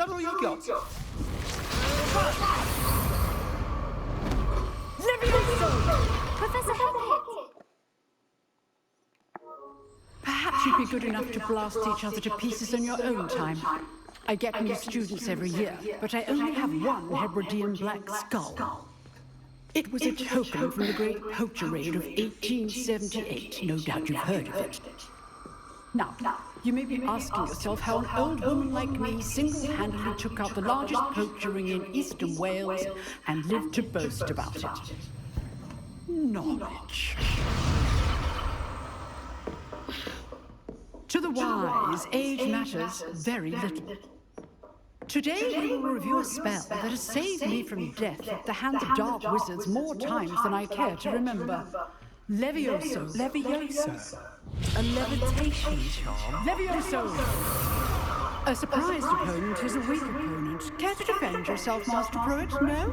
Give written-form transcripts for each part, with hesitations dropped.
that all you got? Professor Hackett! Perhaps you'd be good enough to blast each other to pieces in your own time. I get new students every year, but I only have one Hebridean black skull. It was a token from the great poacher raid of 1878. No doubt you've heard of it. Now, you may be asking yourself how an old woman like me single-handedly took out the largest poacher ring in eastern Wales and lived to boast about it. Knowledge. To the wise, age matters very little. Today we will review a spell that has saved me from death at the hands of dark wizards more times than I care to remember. Levioso. Levioso? A levitation charm? Levioso! A surprised opponent is a weak opponent. Care to defend yourself, Master Pruitt? No?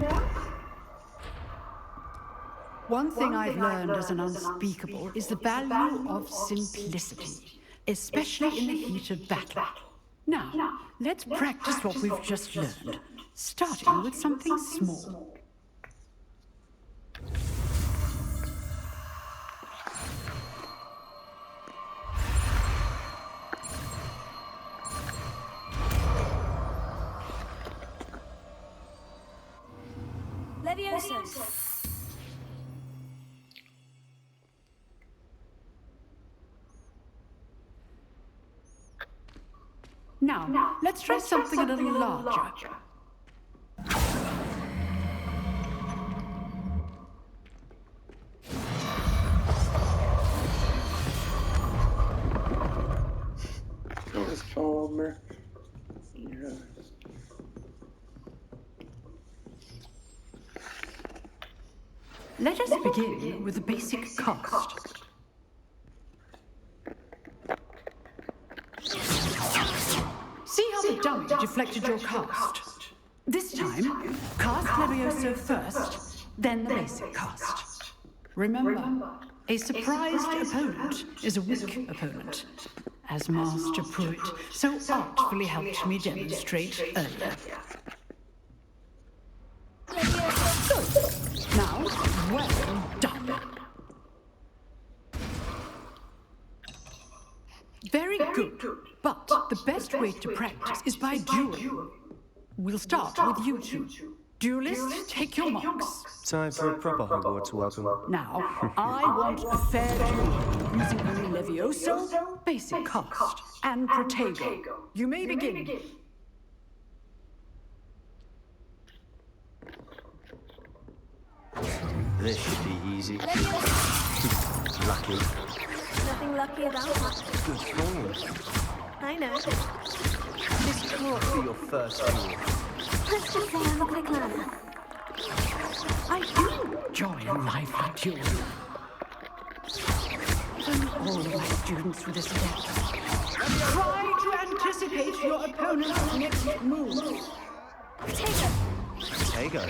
One thing I've learned as an unspeakable is the value of simplicity, especially in the heat of battle. Now, let's practice what we've just learned, starting with something small. Levioso! Now, let's try something a little larger. It's calmer. Yeah. Let us begin with the basic cast. See how the dummy deflected your cast? This time, cast Levioso first, then the basic cast. Remember, a surprised opponent is a weak opponent, as Master Pruitt so artfully helped me demonstrate earlier. Good. Now, well done. Very good. But the best way to practice is by dueling. We'll start with you two. Duelists, take your marks. Time for a proper Hogwarts welcome. Now, I want a fair duel, using only Levioso, basic cast, and Protego. You may begin. This should be easy. Lucky. Nothing lucky about it. Good form. I know. This can't be your first duel. Let's just say I'm a quick learner. I do enjoy a lively duel. All my students with this adept. Try to anticipate your opponent's next move. Protego.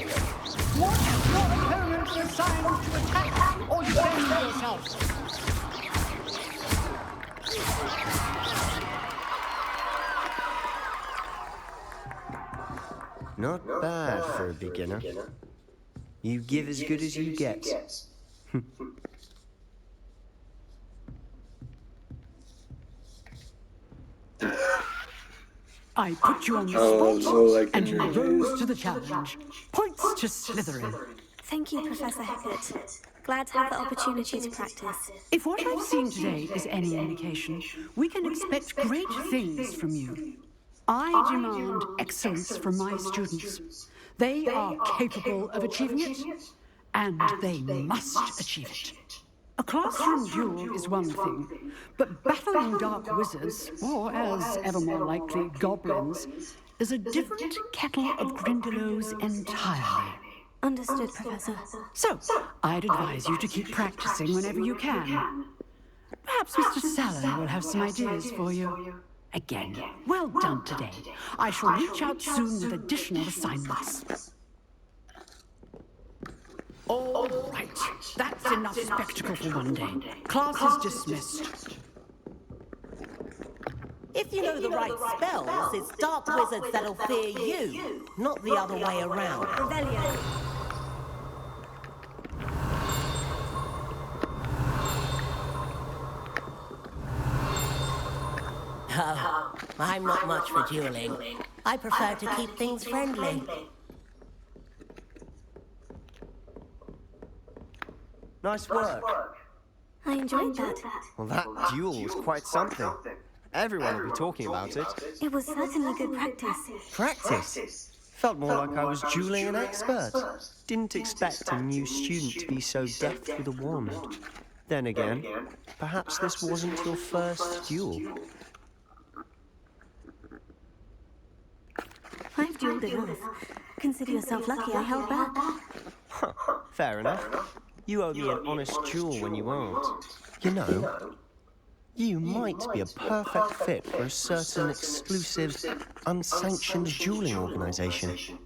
Watch your opponent's assigned to attack or defend yourself. Not bad for a beginner. You give as good as you get. I put you on the spot, and you rose to the challenge. Points to Slytherin. Thank you, Professor Hackett. Glad to have the opportunity to practice. If what I've seen today is any indication, we can expect great things from you. I demand excellence from my students. They are capable of achieving it, and they must achieve it. A classroom duel is one thing, but battling dark wizards, or as ever more likely, goblins, is a different kettle of Grindylows entirely. Understood, Professor. So, I'd advise you to keep practicing whenever you can. Perhaps Mr. Saller will have some ideas for you. Again, well done today. I shall reach out soon with additional assignments. All right, that's enough spectacle for one day. Class is dismissed. If you know the right spells, it's dark wizards that'll fear you, not the other way around. Revelio. Oh, I'm not much for dueling. I prefer to keep things friendly. Nice work. I enjoyed that. Well, that duel was quite something. Everyone will be talking about it. It was certainly good practice. Practice? Felt more like I was dueling an expert. Didn't expect a new student to be so deft with a wand. Then again, perhaps this wasn't your first duel. I've dueled enough. Consider yourself lucky I held back. Fair enough. You owe me an honest duel when you aren't. You know, you might be a perfect fit for a certain exclusive, unsanctioned dueling organization.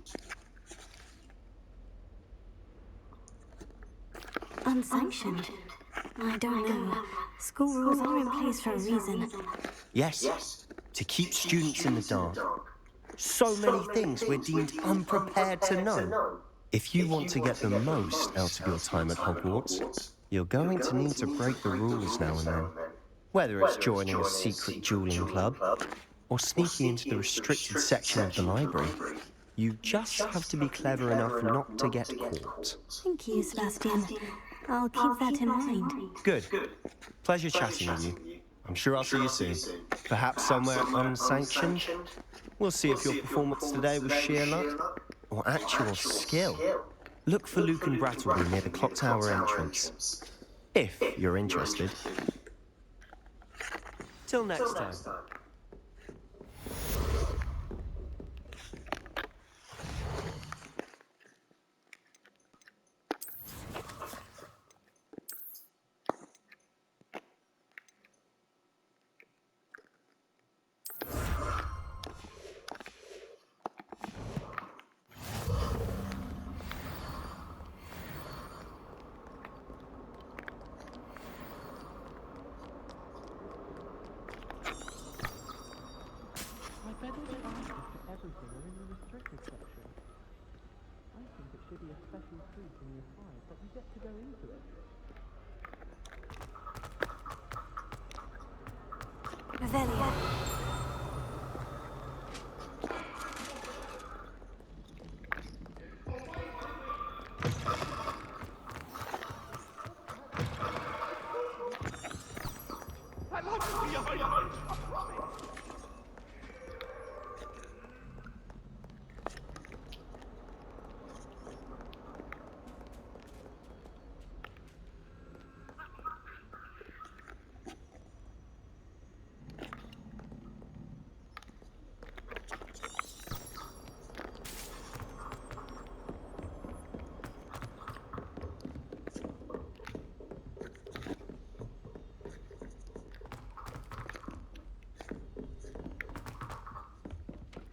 Unsanctioned? I don't know. School rules are in place for a reason. Yes, to keep students in the dark. So many things we're deemed unprepared to know. If you want to get the most out of your time at Hogwarts, you're going to need to break the rules now and then. Whether it's joining a secret dueling club, or sneaking into the restricted section of the library, you just have to be clever enough not to get caught. Thank you, Sebastian. I'll keep that in mind. Good. Pleasure chatting with you. I'm sure I'll see you soon. Perhaps somewhere unsanctioned? We'll see if your performance today was sheer luck or actual skill. Look for Luke and Brattleby near the clock tower entrance, if you're interested. Till next time. Everything are in the restricted section. I think it should be a special treat in year 5, but we get to go into it. Revelio.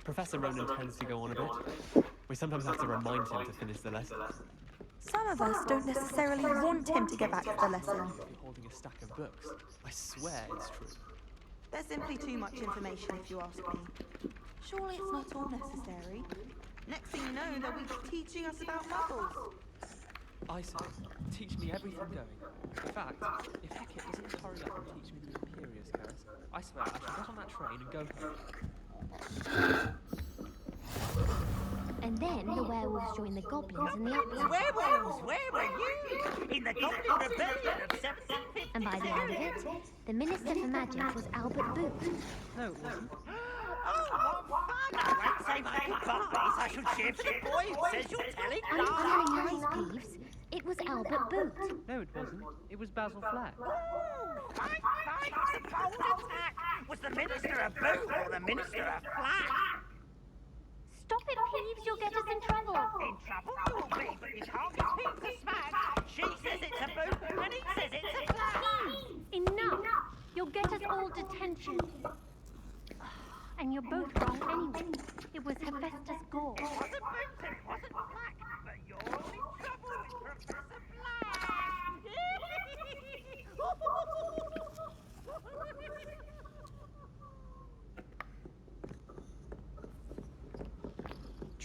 Professor Ronan tends to go on a bit. We sometimes have to remind him to finish the lesson. Some of us don't necessarily want him to get back to the lesson. Holding a stack of books. I swear it's true. There's simply too much information if you ask me. Surely it's not all necessary. Next thing you know, they'll be teaching us about muggles. I say, teach me everything going. In fact, if Hecate doesn't hurry up and teach me the Imperious curse, I swear I should get on that train and go home. And then the werewolves join the goblins in the uplands. Werewolves, where were you? In the Goblin Rebellion of 1750. And by the end of it, the Minister for Magic was Albert Booth. No, it wasn't. Oh, what fun! I won't say my goodbyes. I should cheer for the boy who says you're telling And lies. nice, Peeves, it was Albert Booth. No, it wasn't. It was Basil Flack. Fight, fight! The bold attack! Was the Minister a Boo or the Minister a Flack? Stop it, Peeves, you'll get us in trouble. In trouble you'll be, but you can't get Pete to smack. She says it's a Boo and he says it's a Flack. Enough! You'll get us all detention. And you're both wrong anyway. It was Hephaestus Gore. Wasn't Boo and wasn't Flack, but you're all in trouble with Professor Flack.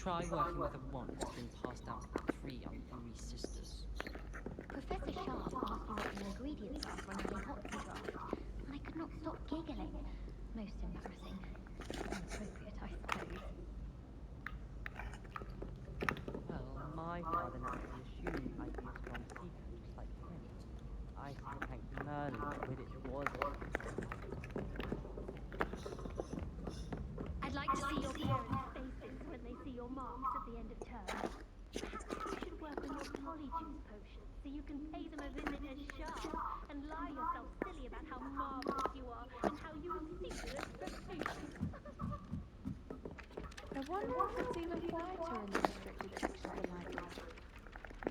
try working with a wand that's been passed down from 3 unruly sisters? Professor Sharp asked me what the ingredients are for an antioxidant draft, and I could not stop giggling. Most embarrassing. Inappropriate, I suppose. Well, my father naturally assumed I'd be a strong seeker, just like him. I suspect learning Quidditch was a I'd like to see your parents' faces when they see your marks at the end of term. Perhaps you should work on your polyjuice potion so you can pay them a visit as Sharp and lie yourself silly about how marvelous you are and how you exceeded expectations. I wonder if it's even quieter in the restricted section of the library.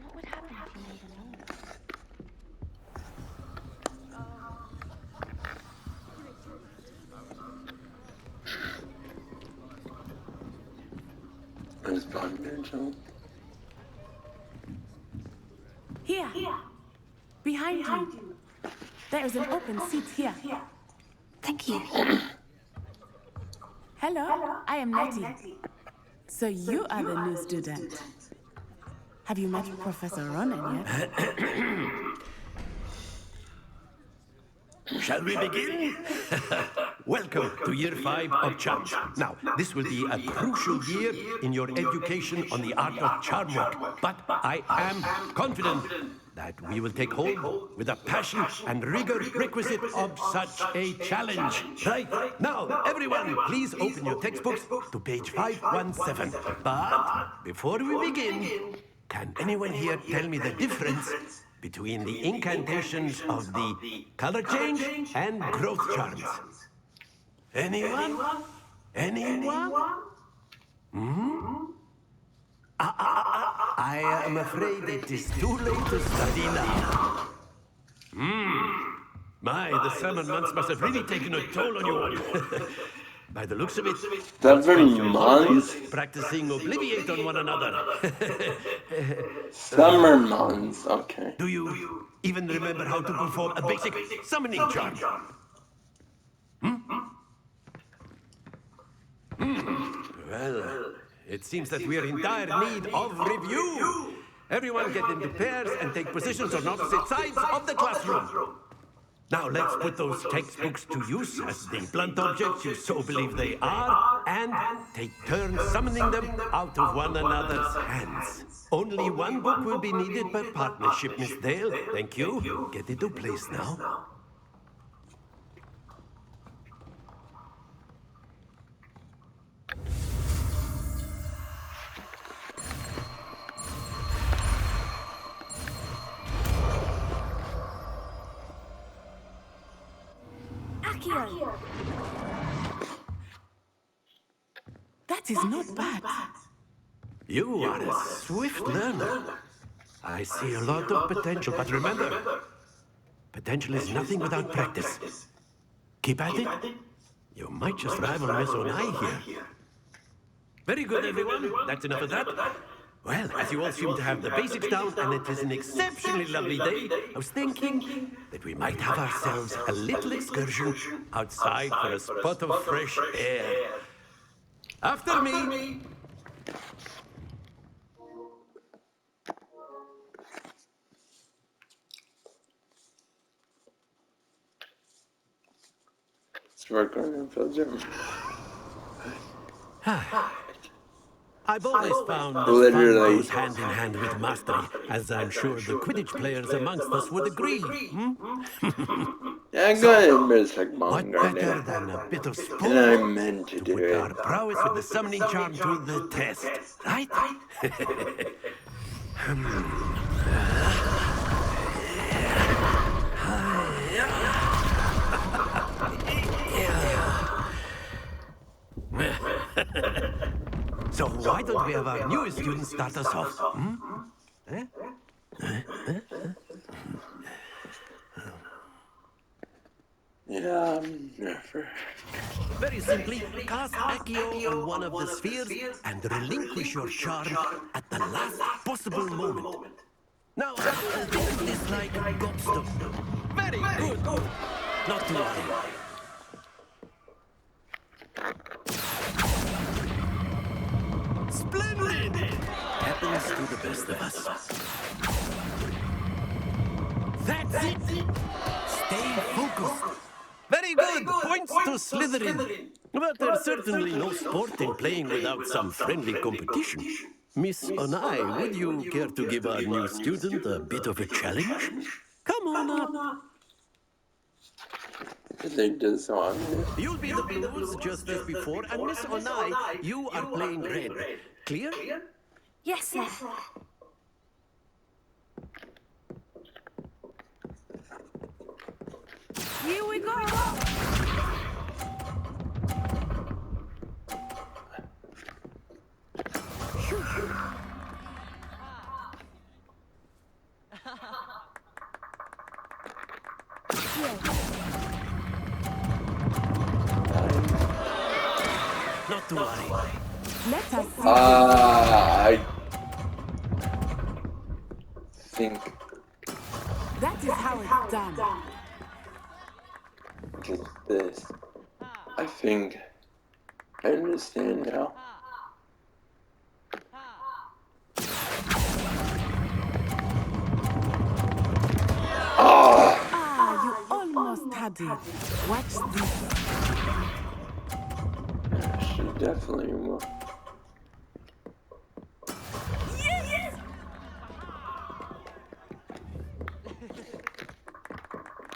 What would happen if you made a noise? There's confidential. Here. Behind you. There is an open seat here. Thank you. Hello, I am Nettie. So you are the new student. Have you met Professor Ronan yet? Shall we begin? Welcome to Year 5 of Charms. Now, this will be a crucial year in your education on the art of charm work, but I am confident that we will take hold with the passion and rigor requisite of such a challenge. Right? Now, everyone, please open your textbooks to page 517. But before we begin, can anyone here tell me the difference between the incantations of the color change and growth charms? Anyone? Anyone? I am afraid it is too late to study now. My, the summer months must have really taken a toll on you all. By the looks of it, That's very months. practicing Obliviate on one another. Summer months, okay. Do you even remember how to perform a basic summoning charm? Well, it seems that we are in dire need of review. Everyone get into pairs and take positions on opposite sides of the classroom. Now let's put those textbooks to use as the blunt objects you so believe they are, and take turns summoning them out of one another's hands. Only one book will be needed per partnership, Miss Dale. Thank you. Get into place now. That is not bad. You are a swift learner. I see a lot of potential, but remember, potential is nothing without practice. Keep at it. You might just rival Miss Onai here. Very good, everyone. That's enough of that. Well, as you all seem to have the basics down, and it is an exceptionally lovely day, I was thinking that we might have ourselves a little excursion outside for a spot of fresh air. After me! Let's work on it, Belgium. I've always found that Literally. fun goes hand in hand with mastery, as I'm sure the Quidditch players amongst us would agree. Yeah, go ahead and respect What manga better now. than a bit of sport And I meant to do put our it. prowess with the summoning charm to the test, right? So why don't we have our newest student start us off? Yeah, never. Very simply, cast Accio on one of the spheres and relinquish your charm at the last possible moment. Now, think of this like gobstone. Very good. Not too high. Splendid! Happens to the best of us. That's it! Stay focused. Very good. Points to Slytherin. But there's certainly no sport in playing without some friendly competition. Miss Onai, would you care to give our new student a bit of a challenge? Come on up. They did so on this. You'll be the blues just as before, and Miss Onai, you are playing red. Clear? Yes, sir. Here we go. Not to worry. Let us see. I think That is how it's done. it's this. I think I understand now. Ah, you almost had it. Watch this. She definitely will.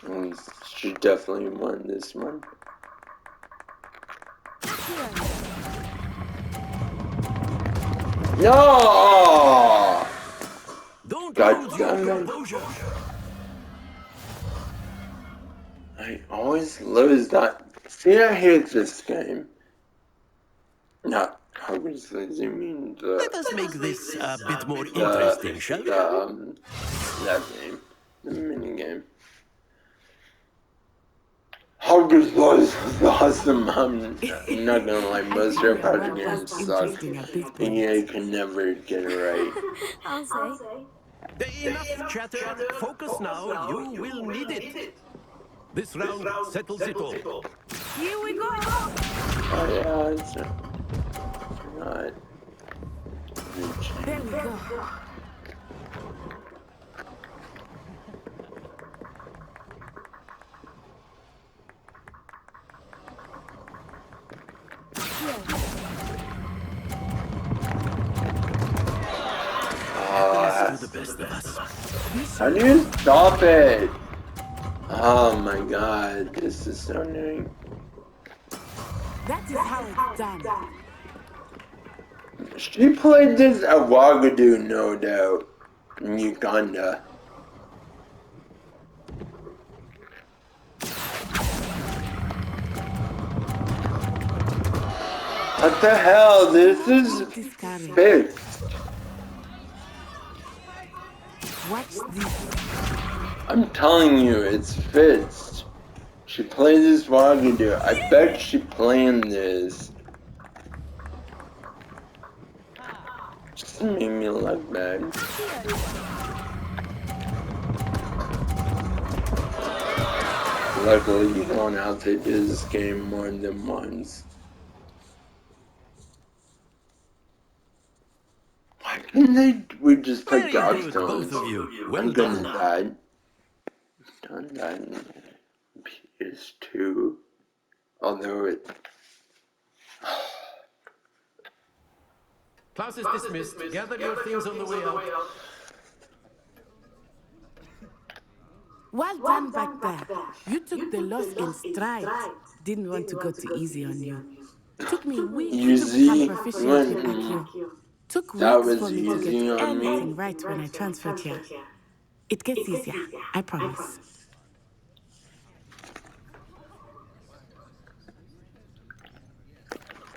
And she definitely won this one. No! Don't God lose your damn it. composure. I always lose that. See, I hate this game. Not Hogwarts Legacy, I mean the... Let us make this a bit more interesting, shall we? that game. The minigame. Hogwarts was awesome. I'm not gonna lie, most of our project games suck. And you can never get it right. I'll say. Enough chatter. Focus now. You will need it. This round settles it all. Here we go. Oh yeah, it's not. There we go. Happens to the best of us. How do you stop it? Oh my god, this is so annoying. That is how it's done. She played this at Ouagadougou, no doubt, in Uganda. What the hell? This is fixed. Watch this. I'm telling you, it's fixed. She played this Ouagadougou. I bet she planned this. Just to make me look bad. Luckily, you don't have to do this game more than once. Why couldn't we just play Godstones? I'm good at that. Done that in PS2. Although it... Class is dismissed. Gather your things on the way out. Well done back there. You took the loss in stride. Didn't want to go too easy on you. Took me weeks to become proficient with IQ. Took weeks for me to get anything right when I transferred here. It gets easier, I promise.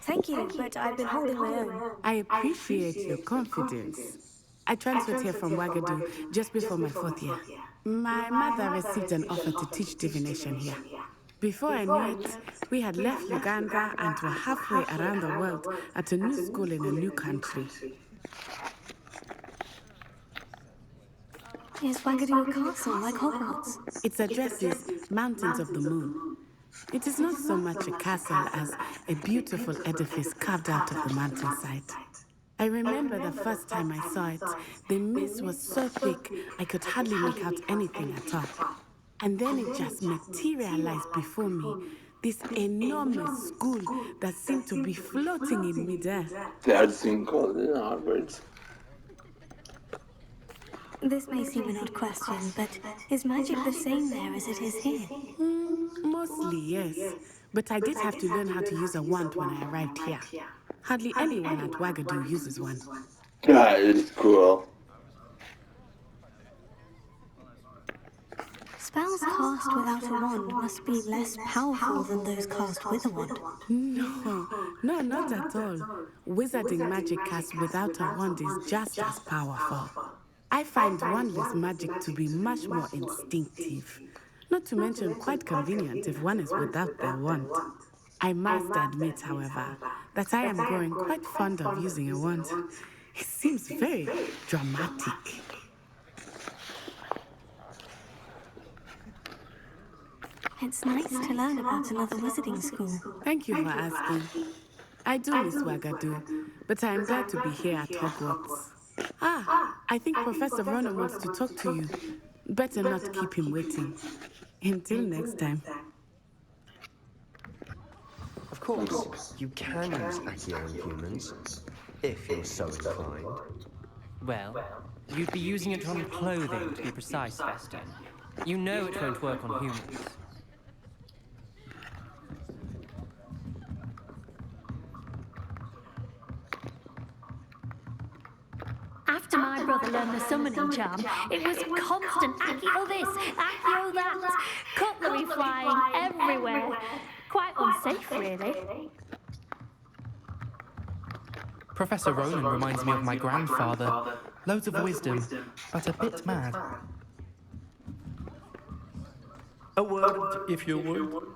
Thank you, but I've been holding my own. I appreciate your confidence. I transferred here from Ouagadougou just before my 4th year. My mother received an offer to teach divination here. Before I knew it, we had left Uganda and were halfway around the world at a new school in a new country. Is Ouagadougou a castle like Hogwarts? Its address is Mountains of the Moon. It is not so much a castle as a beautiful edifice carved out of the mountainside. I remember the first time I saw it, the mist was so thick I could hardly make out anything at all. And then it just materialized before me, this enormous school that seemed to be floating in midair. That's in called in Hogwarts. This may seem an odd question, but is magic the same there as it is here? Mostly, yes. But I did have to learn how to use a wand when I arrived here. Hardly anyone at Wagadu uses one. That is cool. Spells cast without a wand must be less powerful than those cast with a wand. No, not at all. Wizarding magic cast without a wand is just as powerful. I find wandless magic to be much more instinctive. Not to mention quite convenient if one is without their wand. I must admit, however, that I am growing quite fond of using a wand. It seems very dramatic. It's nice to learn about another wizarding school. Thank you for asking. I do miss Wagadu, but I am glad to be here at Hogwarts. I think Professor Ronan wants to talk to you. Better not keep him waiting. Until next time. Of course, you can use Accio on humans, if you're so inclined. Well, you'd be using it on clothing, to be precise, Veston. You know it won't work on humans. After my brother learned the summoning charm, it was constant Accio this, Accio that, cutlery flying everywhere. Quite unsafe, really. Professor Ronan reminds me of my grandfather. Loads of wisdom, but a bit mad. A word, if you would.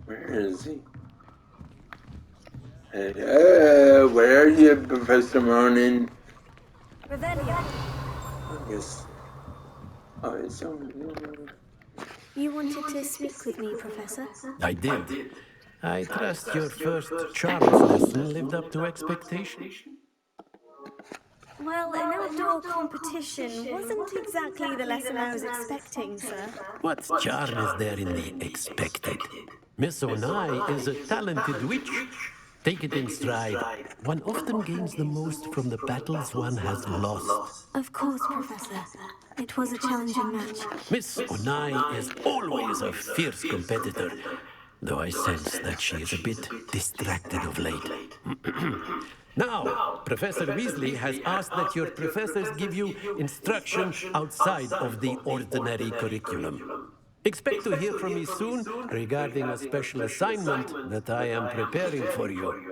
Where is he? Hey, where are you, Professor Ronan? Revelio. Yes. Oh, it's on. You wanted to speak with me, Professor? I did. I trust your first charms lesson lived up to expectation. Well, an outdoor competition wasn't exactly the lesson I was expecting, sir. What charm is there in the expected? Miss Onai is a talented witch. Take it in stride. One often gains the most from the battles one has lost. Of course, Professor. It was a challenging match. Miss Onai is always a fierce competitor, though I sense that she is a bit distracted of late. Now, Professor Weasley has asked that your professors give you instruction outside of the ordinary curriculum. Expect to hear from me soon regarding a special assignment that I am preparing for you.